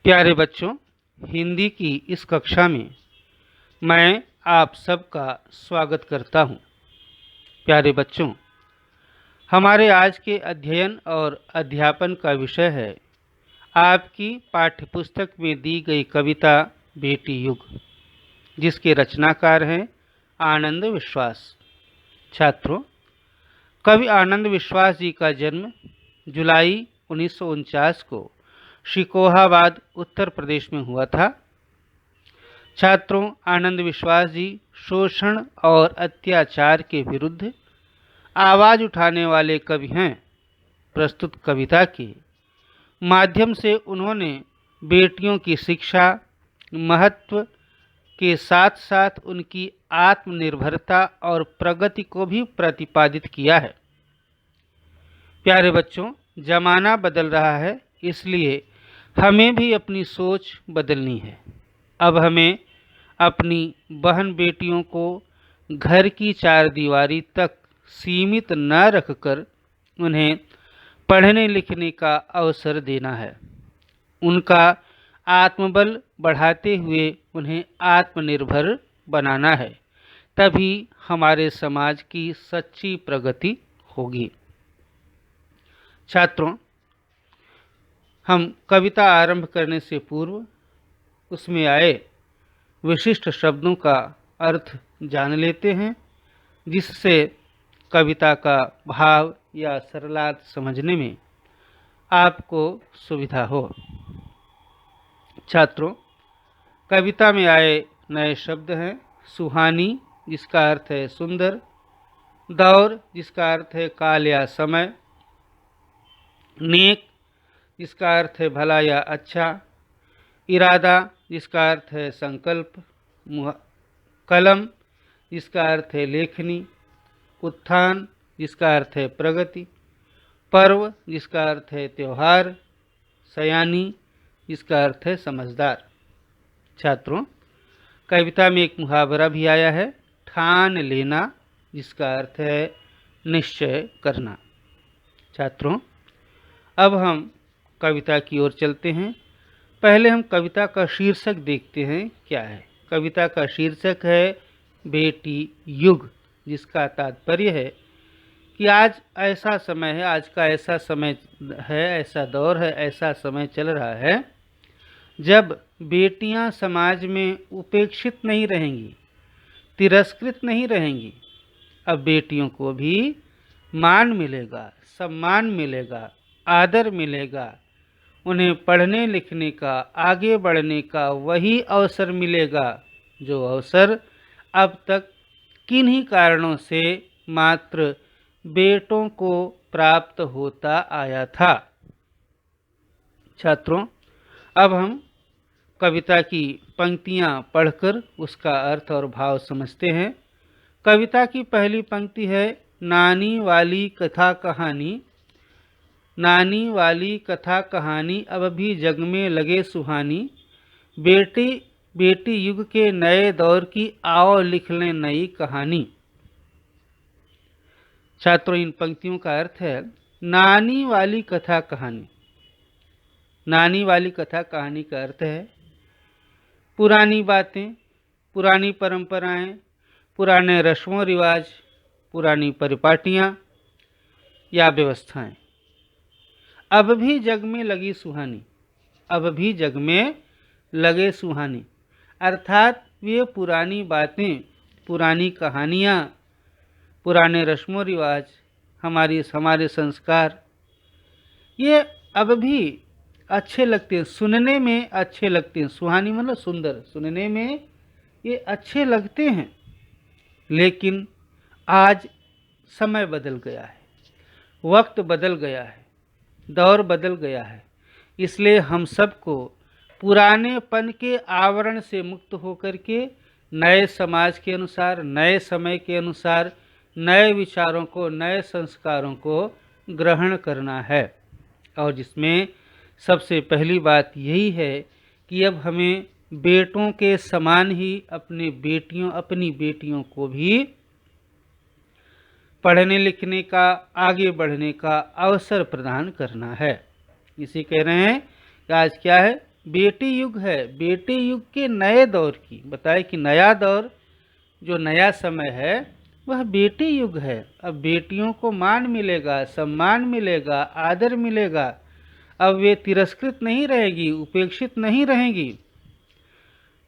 प्यारे बच्चों, हिंदी की इस कक्षा में मैं आप सबका स्वागत करता हूं। प्यारे बच्चों, हमारे आज के अध्ययन और अध्यापन का विषय है आपकी पाठ्यपुस्तक में दी गई कविता बेटी युग, जिसके रचनाकार हैं आनंद विश्वास। छात्रों, कवि आनंद विश्वास जी का जन्म जुलाई 1949 को शिकोहाबाद उत्तर प्रदेश में हुआ था। छात्रों, आनंद विश्वास जी शोषण और अत्याचार के विरुद्ध आवाज उठाने वाले कवि हैं। प्रस्तुत कविता के माध्यम से उन्होंने बेटियों की शिक्षा महत्व के साथ साथ उनकी आत्मनिर्भरता और प्रगति को भी प्रतिपादित किया है। प्यारे बच्चों, जमाना बदल रहा है, इसलिए हमें भी अपनी सोच बदलनी है। अब हमें अपनी बहन बेटियों को घर की चारदीवारी तक सीमित न रखकर उन्हें पढ़ने लिखने का अवसर देना है। उनका आत्मबल बढ़ाते हुए उन्हें आत्मनिर्भर बनाना है, तभी हमारे समाज की सच्ची प्रगति होगी। छात्रों, हम कविता आरंभ करने से पूर्व उसमें आए विशिष्ट शब्दों का अर्थ जान लेते हैं, जिससे कविता का भाव या सरलार्थ समझने में आपको सुविधा हो। छात्रों, कविता में आए नए शब्द हैं सुहानी, जिसका अर्थ है सुंदर, दौर, जिसका अर्थ है काल या समय, नेक, जिसका अर्थ है भला या अच्छा, इरादा, जिसका अर्थ है संकल्प, कलम, जिसका अर्थ है लेखनी, उत्थान, जिसका अर्थ है प्रगति, पर्व, जिसका अर्थ है त्यौहार, सयानी, जिसका अर्थ है समझदार। छात्रों, कविता में एक मुहावरा भी आया है ठान लेना, जिसका अर्थ है निश्चय करना। छात्रों, अब हम कविता की ओर चलते हैं। पहले हम कविता का शीर्षक देखते हैं क्या है। कविता का शीर्षक है बेटी युग, जिसका तात्पर्य है कि आज ऐसा समय है, आज का ऐसा समय है, ऐसा दौर है, ऐसा समय चल रहा है जब बेटियां समाज में उपेक्षित नहीं रहेंगी, तिरस्कृत नहीं रहेंगी। अब बेटियों को भी मान मिलेगा, सम्मान मिलेगा, आदर मिलेगा, उन्हें पढ़ने लिखने का, आगे बढ़ने का वही अवसर मिलेगा जो अवसर अब तक किन्हीं कारणों से मात्र बेटों को प्राप्त होता आया था। छात्रों, अब हम कविता की पंक्तियां पढ़कर उसका अर्थ और भाव समझते हैं। कविता की पहली पंक्ति है नानी वाली कथा कहानी, नानी वाली कथा कहानी अब भी जग में लगे सुहानी, बेटी बेटी युग के नए दौर की आओ लिख लें नई कहानी। छात्रों, इन पंक्तियों का अर्थ है नानी वाली कथा कहानी। नानी वाली कथा कहानी का अर्थ है पुरानी बातें, पुरानी परंपराएं, पुराने रस्मों रिवाज, पुरानी परिपाटियां या व्यवस्थाएं अब भी जग में लगी सुहानी, अब भी जग में लगे सुहानी। अर्थात वे पुरानी बातें, पुरानी कहानियाँ, पुराने रस्मों रिवाज, हमारे संस्कार, ये अब भी अच्छे लगते हैं, सुनने में अच्छे लगते हैं। सुहानी मतलब सुंदर, सुनने में ये अच्छे लगते हैं। लेकिन आज समय बदल गया है, वक्त बदल गया है, दौर बदल गया है, इसलिए हम सबको पुरानेपन के आवरण से मुक्त होकर के नए समाज के अनुसार, नए समय के अनुसार, नए विचारों को, नए संस्कारों को ग्रहण करना है। और जिसमें सबसे पहली बात यही है कि अब हमें बेटों के समान ही अपनी बेटियों को भी पढ़ने लिखने का, आगे बढ़ने का अवसर प्रदान करना है। इसी कह रहे हैं कि आज क्या है, बेटी युग है, बेटी युग के नए दौर की बताए कि नया दौर जो नया समय है वह बेटी युग है। अब बेटियों को मान मिलेगा, सम्मान मिलेगा, आदर मिलेगा। अब वे तिरस्कृत नहीं रहेगी, उपेक्षित नहीं रहेंगी।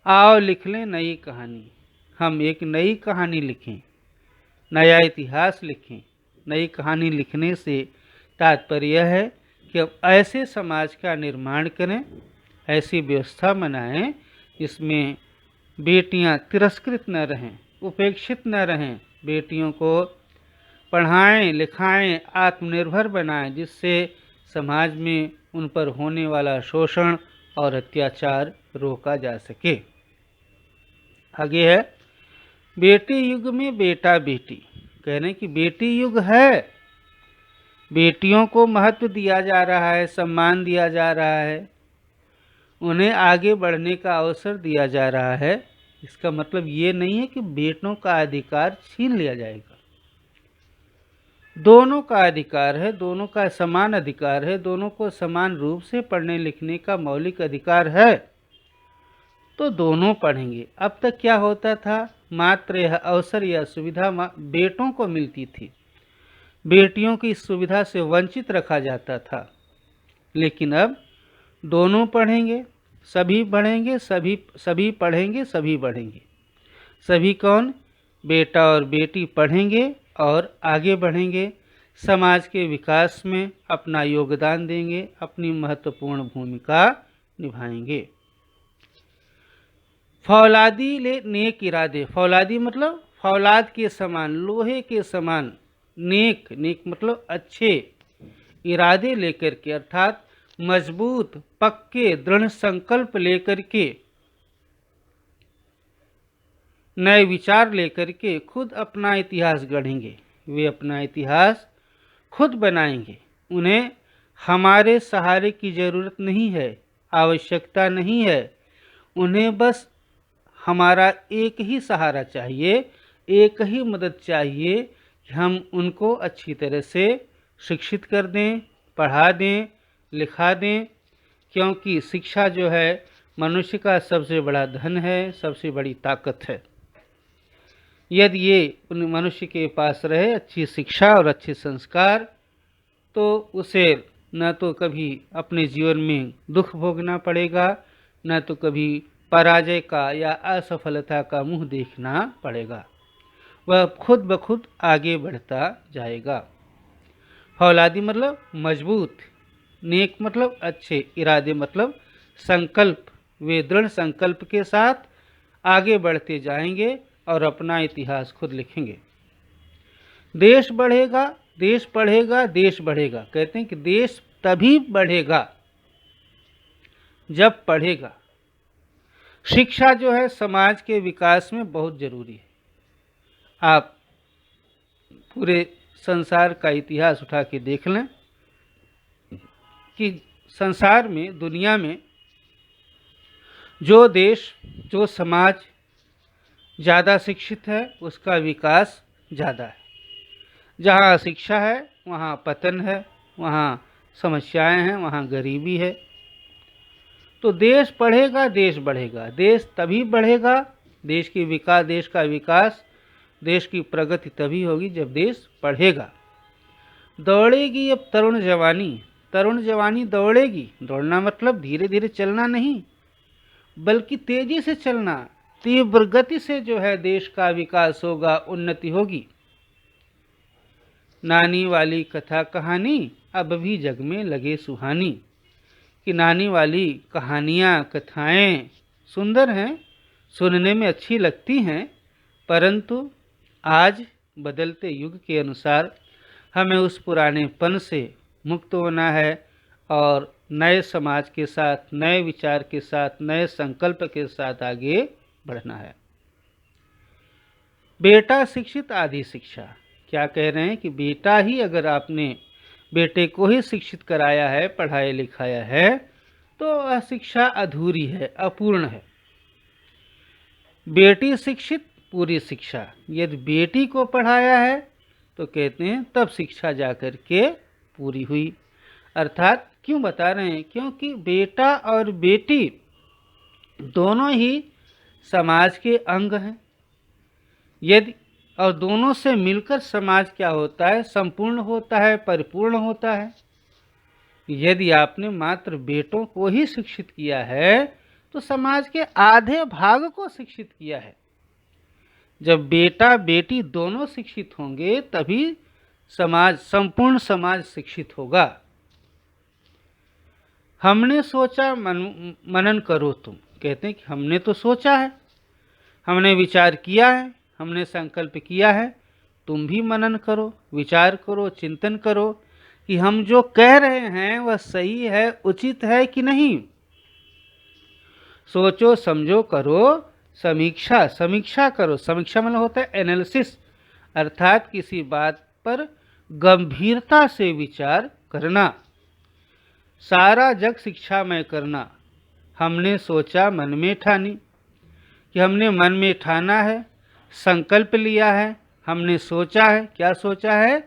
आओ लिख लें नई कहानी, हम एक नई कहानी लिखें, नया इतिहास लिखें। नई कहानी लिखने से तात्पर्य यह है कि अब ऐसे समाज का निर्माण करें, ऐसी व्यवस्था बनाएं जिसमें बेटियां तिरस्कृत न रहें, उपेक्षित न रहें। बेटियों को पढ़ाएं, लिखाएं, आत्मनिर्भर बनाएं, जिससे समाज में उन पर होने वाला शोषण और अत्याचार रोका जा सके। आगे है बेटी युग में बेटा बेटी। कह रहे हैं कि बेटी युग है, बेटियों को महत्व दिया जा रहा है, सम्मान दिया जा रहा है, उन्हें आगे बढ़ने का अवसर दिया जा रहा है। इसका मतलब ये नहीं है कि बेटों का अधिकार छीन लिया जाएगा। दोनों का अधिकार है, दोनों का समान अधिकार है, दोनों को समान रूप से पढ़ने लिखने का मौलिक अधिकार है, तो दोनों पढ़ेंगे। अब तक क्या होता था, मात्र यह अवसर या सुविधा बेटों को मिलती थी, बेटियों की इस सुविधा से वंचित रखा जाता था। लेकिन अब दोनों पढ़ेंगे, सभी बढ़ेंगे, सभी पढ़ेंगे, सभी बढ़ेंगे। सभी कौन, बेटा और बेटी पढ़ेंगे और आगे बढ़ेंगे, समाज के विकास में अपना योगदान देंगे, अपनी महत्वपूर्ण भूमिका निभाएंगे। फौलादी ले नेक इरादे। फौलादी मतलब फौलाद के समान, लोहे के समान। नेक, नेक मतलब अच्छे इरादे लेकर के, अर्थात मजबूत, पक्के, दृढ़ संकल्प लेकर के, नए विचार लेकर के खुद अपना इतिहास गढ़ेंगे। वे अपना इतिहास खुद बनाएंगे। उन्हें हमारे सहारे की ज़रूरत नहीं है, आवश्यकता नहीं है। उन्हें बस हमारा एक ही सहारा चाहिए, एक ही मदद चाहिए कि हम उनको अच्छी तरह से शिक्षित कर दें, पढ़ा दें, लिखा दें। क्योंकि शिक्षा जो है मनुष्य का सबसे बड़ा धन है, सबसे बड़ी ताकत है। यदि ये उन मनुष्य के पास रहे अच्छी शिक्षा और अच्छे संस्कार, तो उसे न तो कभी अपने जीवन में दुख भोगना पड़ेगा, न तो कभी पराजय का या असफलता का मुंह देखना पड़ेगा। वह खुद ब खुद आगे बढ़ता जाएगा। फौलादी मतलब मजबूत, नेक मतलब अच्छे, इरादे मतलब संकल्प। वे दृढ़ संकल्प के साथ आगे बढ़ते जाएंगे और अपना इतिहास खुद लिखेंगे। देश बढ़ेगा, देश पढ़ेगा, देश बढ़ेगा। कहते हैं कि देश तभी बढ़ेगा जब पढ़ेगा। शिक्षा जो है समाज के विकास में बहुत जरूरी है। आप पूरे संसार का इतिहास उठा के देख लें कि संसार में, दुनिया में जो देश, जो समाज ज़्यादा शिक्षित है उसका विकास ज़्यादा है। जहाँ शिक्षा है वहाँ पतन है, वहाँ समस्याएं हैं, वहाँ गरीबी है। तो देश पढ़ेगा, देश बढ़ेगा। देश तभी बढ़ेगा, देश का विकास, देश की प्रगति तभी होगी जब देश पढ़ेगा। दौड़ेगी अब तरुण जवानी। तरुण जवानी दौड़ेगी। दौड़ना मतलब धीरे धीरे चलना नहीं, बल्कि तेजी से चलना। तीव्र गति से जो है देश का विकास होगा, उन्नति होगी। नानी वाली कथा कहानी अब भी जग में लगे सुहानी। कि नानी वाली कहानियाँ, कथाएं सुंदर हैं, सुनने में अच्छी लगती हैं, परंतु आज बदलते युग के अनुसार हमें उस पुरानेपन से मुक्त होना है और नए समाज के साथ, नए विचार के साथ, नए संकल्प के साथ आगे बढ़ना है। बेटा शिक्षित आधी शिक्षा। क्या कह रहे हैं कि बेटा ही, अगर आपने बेटे को ही शिक्षित कराया है, पढ़ाया लिखाया है, तो वह शिक्षा अधूरी है, अपूर्ण है। बेटी शिक्षित, पूरी शिक्षा। यदि बेटी को पढ़ाया है तो कहते हैं तब शिक्षा जाकर के पूरी हुई। अर्थात क्यों बता रहे हैं? क्योंकि बेटा और बेटी दोनों ही समाज के अंग हैं। यदि और दोनों से मिलकर समाज क्या होता है? संपूर्ण होता है, परिपूर्ण होता है। यदि आपने मात्र बेटों को ही शिक्षित किया है तो समाज के आधे भाग को शिक्षित किया है। जब बेटा बेटी दोनों शिक्षित होंगे तभी समाज, संपूर्ण समाज शिक्षित होगा। हमने सोचा मनन करो तुम। कहते हैं कि हमने तो सोचा है, हमने विचार किया है, हमने संकल्प किया है, तुम भी मनन करो, विचार करो, चिंतन करो कि हम जो कह रहे हैं वह सही है, उचित है कि नहीं। सोचो, समझो, करो समीक्षा। समीक्षा करो, समीक्षा मतलब होता है एनालिसिस, अर्थात किसी बात पर गंभीरता से विचार करना। सारा जग शिक्षा में करना। हमने सोचा, मन में ठानी, कि हमने मन में ठाना है, संकल्प लिया है, हमने सोचा है। क्या सोचा है?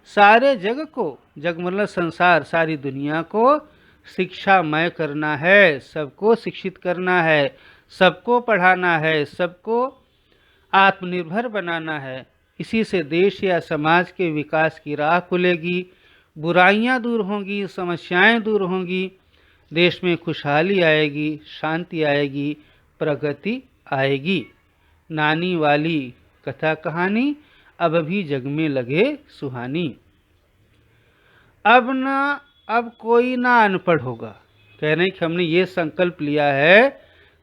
सारे जग को, जग मतलब संसार, सारी दुनिया को शिक्षामय करना है, सबको शिक्षित करना है, सबको पढ़ाना है, सबको आत्मनिर्भर बनाना है। इसी से देश या समाज के विकास की राह खुलेगी, बुराइयां दूर होंगी, समस्याएं दूर होंगी, देश में खुशहाली आएगी, शांति आएगी, प्रगति आएगी। नानी वाली कथा कहानी अब भी जग में लगे सुहानी। अब कोई ना अनपढ़ होगा। कह रहे हैं कि हमने ये संकल्प लिया है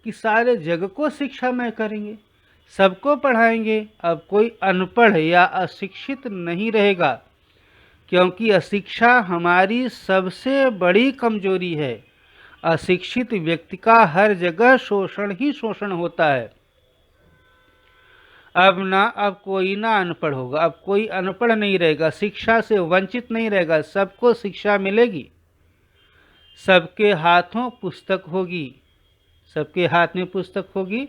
कि सारे जग को शिक्षामय करेंगे, सबको पढ़ाएंगे। अब कोई अनपढ़ या अशिक्षित नहीं रहेगा, क्योंकि अशिक्षा हमारी सबसे बड़ी कमजोरी है। अशिक्षित व्यक्ति का हर जगह शोषण ही शोषण होता है। अब कोई ना अनपढ़ होगा, अब कोई अनपढ़ नहीं रहेगा, शिक्षा से वंचित नहीं रहेगा, सबको शिक्षा मिलेगी। सबके हाथों पुस्तक होगी, सबके हाथ में पुस्तक होगी,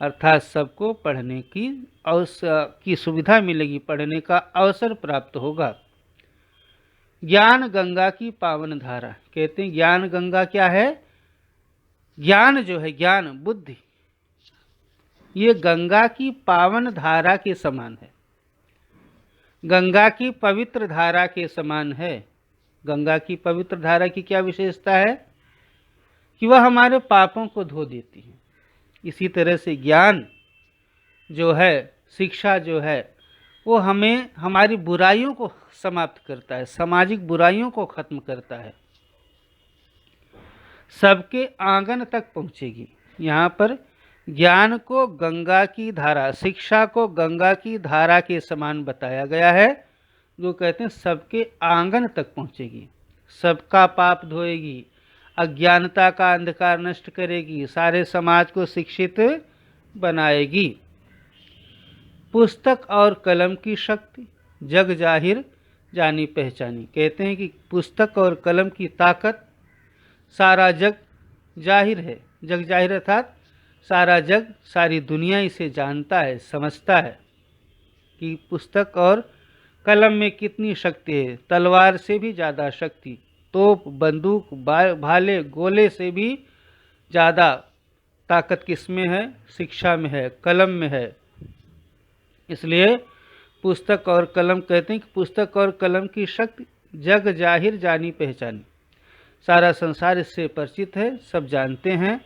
अर्थात सबको पढ़ने की सुविधा मिलेगी, पढ़ने का अवसर प्राप्त होगा। ज्ञान गंगा की पावन धारा। कहते हैं ज्ञान गंगा क्या है? ज्ञान जो है, ज्ञान बुद्धि, ये गंगा की पावन धारा के समान है, गंगा की पवित्र धारा के समान है। गंगा की पवित्र धारा की क्या विशेषता है? कि वह हमारे पापों को धो देती है। इसी तरह से ज्ञान जो है, शिक्षा जो है, वो हमें हमारी बुराइयों को समाप्त करता है, सामाजिक बुराइयों को खत्म करता है, सबके आंगन तक पहुँचेगी। यहाँ पर ज्ञान को गंगा की धारा, शिक्षा को गंगा की धारा के समान बताया गया है, जो कहते हैं सबके आंगन तक पहुँचेगी, सबका पाप धोएगी, अज्ञानता का अंधकार नष्ट करेगी, सारे समाज को शिक्षित बनाएगी। पुस्तक और कलम की शक्ति, जग जाहिर जानी पहचानी। कहते हैं कि पुस्तक और कलम की ताकत, सारा जग जाहिर है, जग जाहिर अर्थात सारा जग, सारी दुनिया इसे जानता है, समझता है कि पुस्तक और कलम में कितनी शक्ति है। तलवार से भी ज़्यादा शक्ति, तोप, बंदूक, भाले, गोले से भी ज़्यादा ताकत किसमें है? शिक्षा में है, कलम में है। इसलिए पुस्तक और कलम, कहते हैं कि पुस्तक और कलम की शक्ति जग जाहिर जानी पहचानी, सारा संसार इससे परिचित है, सब जानते हैं।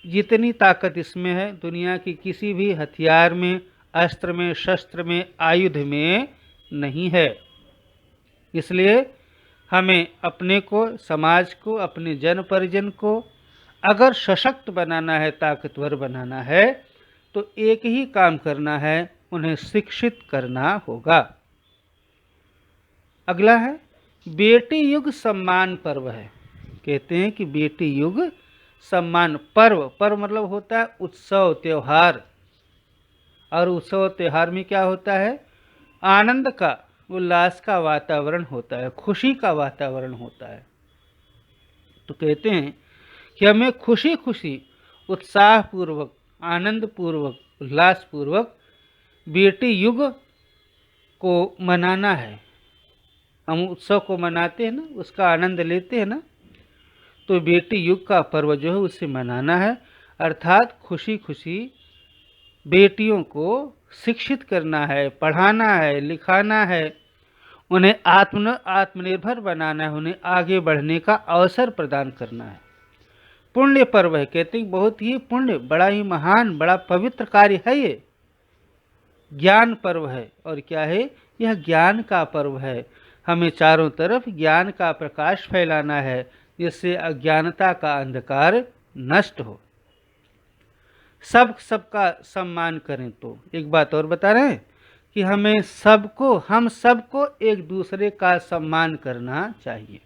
जितनी ताकत इसमें है दुनिया की किसी भी हथियार में, अस्त्र में, शस्त्र में, आयुध में नहीं है। इसलिए हमें अपने को, समाज को, अपने जन परिजन को अगर सशक्त बनाना है, ताकतवर बनाना है, तो एक ही काम करना है, उन्हें शिक्षित करना होगा। अगला है बेटी युग सम्मान पर्व है। कहते हैं कि बेटी युग सम्मान पर्व, पर्व मतलब होता है उत्सव, त्योहार, और उत्सव त्योहार में क्या होता है? आनंद का, उल्लास का वातावरण होता है, खुशी का वातावरण होता है। तो कहते हैं कि हमें खुशी खुशी, उत्साह पूर्वक, आनंद पूर्वक, उल्लास पूर्वक बेटी युग को मनाना है। हम उत्सव को मनाते हैं ना, उसका आनंद लेते हैं ना, तो बेटी युग का पर्व जो है उसे मनाना है, अर्थात खुशी खुशी बेटियों को शिक्षित करना है, पढ़ाना है, लिखाना है, उन्हें आत्मनिर्भर बनाना है, उन्हें आगे बढ़ने का अवसर प्रदान करना है। पुण्य पर्व है, कहते हैं बहुत ही पुण्य, बड़ा ही महान, बड़ा पवित्र कार्य है ये। ज्ञान पर्व है, और क्या है, यह ज्ञान का पर्व है। हमें चारों तरफ ज्ञान का प्रकाश फैलाना है, जिससे अज्ञानता का अंधकार नष्ट हो। सबका सम्मान करें। तो एक बात और बता रहे हैं कि हम सबको एक दूसरे का सम्मान करना चाहिए,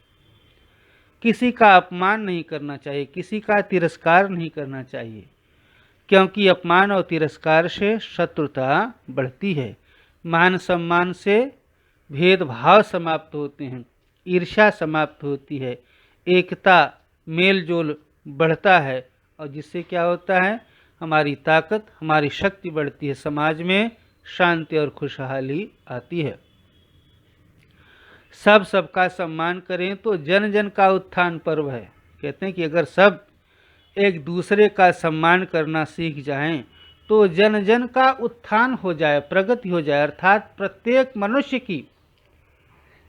किसी का अपमान नहीं करना चाहिए, किसी का तिरस्कार नहीं करना चाहिए, क्योंकि अपमान और तिरस्कार से शत्रुता बढ़ती है, मान सम्मान से भेदभाव समाप्त होते हैं, ईर्ष्या समाप्त होती है, एकता मेलजोल बढ़ता है, और जिससे क्या होता है, हमारी ताकत, हमारी शक्ति बढ़ती है, समाज में शांति और खुशहाली आती है। सबका सम्मान करें तो जन जन का उत्थान पर्व है। कहते हैं कि अगर सब एक दूसरे का सम्मान करना सीख जाएं तो जन जन का उत्थान हो जाए, प्रगति हो जाए, अर्थात प्रत्येक मनुष्य की,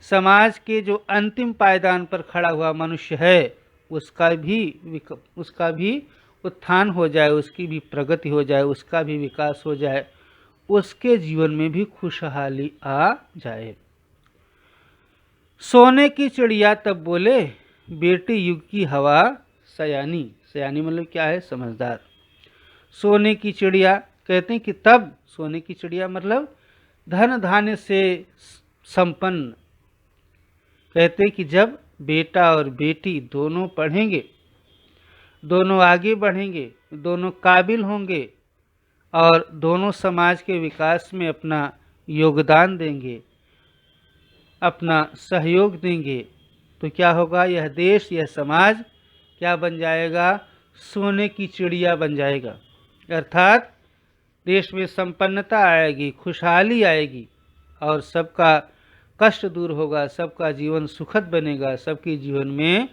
समाज के जो अंतिम पायदान पर खड़ा हुआ मनुष्य है उसका भी उत्थान हो जाए, उसकी भी प्रगति हो जाए, उसका भी विकास हो जाए, उसके जीवन में भी खुशहाली आ जाए। सोने की चिड़िया तब बोले, बेटी युग की हवा सयानी। सयानी मतलब क्या है, समझदार। सोने की चिड़िया, कहते हैं कि तब सोने की चिड़िया मतलब धन धान्य से संपन्न। कहते हैं कि जब बेटा और बेटी दोनों पढ़ेंगे, दोनों आगे बढ़ेंगे, दोनों काबिल होंगे और दोनों समाज के विकास में अपना योगदान देंगे, अपना सहयोग देंगे, तो क्या होगा, यह देश, यह समाज क्या बन जाएगा, सोने की चिड़िया बन जाएगा। अर्थात देश में संपन्नता आएगी, खुशहाली आएगी और सबका कष्ट दूर होगा, सबका जीवन सुखद बनेगा, सबके जीवन में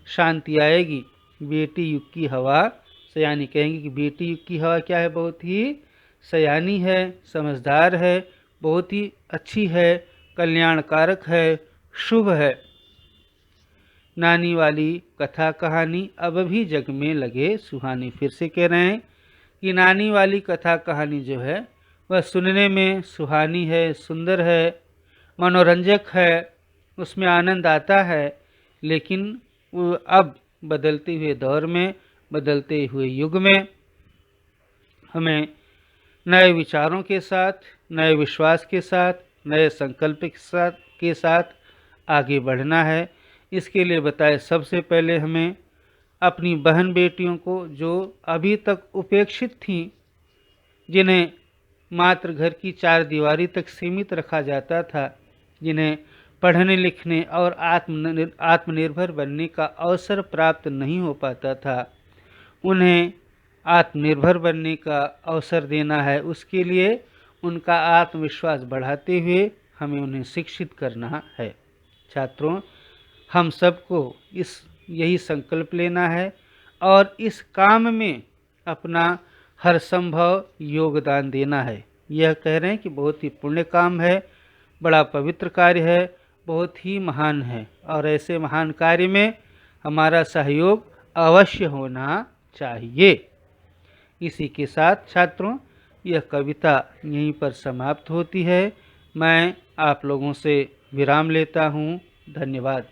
शांति आएगी। बेटी युग की हवा सयानी। कहेंगे कि बेटी युग की हवा क्या है, बहुत ही सयानी है, समझदार है, बहुत ही अच्छी है, कल्याणकारक है, शुभ है। नानी वाली कथा कहानी अब भी जग में लगे सुहानी। फिर से कह रहे हैं कि नानी वाली कथा कहानी जो है वह सुनने में सुहानी है, सुंदर है, मनोरंजक है, उसमें आनंद आता है, लेकिन वो अब बदलते हुए दौर में, बदलते हुए युग में हमें नए विचारों के साथ, नए विश्वास के साथ, नए संकल्प के साथ आगे बढ़ना है। इसके लिए बताए, सबसे पहले हमें अपनी बहन बेटियों को जो अभी तक उपेक्षित थीं, जिन्हें मात्र घर की चार दीवारी तक सीमित रखा जाता था, जिन्हें पढ़ने लिखने और आत्मनिर्भर बनने का अवसर प्राप्त नहीं हो पाता था, उन्हें आत्मनिर्भर बनने का अवसर देना है। उसके लिए उनका आत्मविश्वास बढ़ाते हुए हमें उन्हें शिक्षित करना है। छात्रों, हम सबको यही संकल्प लेना है और इस काम में अपना हर संभव योगदान देना है। यह कह रहे हैं कि बहुत ही पुण्य काम है, बड़ा पवित्र कार्य है, बहुत ही महान है, और ऐसे महान कार्य में हमारा सहयोग अवश्य होना चाहिए। इसी के साथ छात्रों, यह कविता यहीं पर समाप्त होती है। मैं आप लोगों से विराम लेता हूँ। धन्यवाद।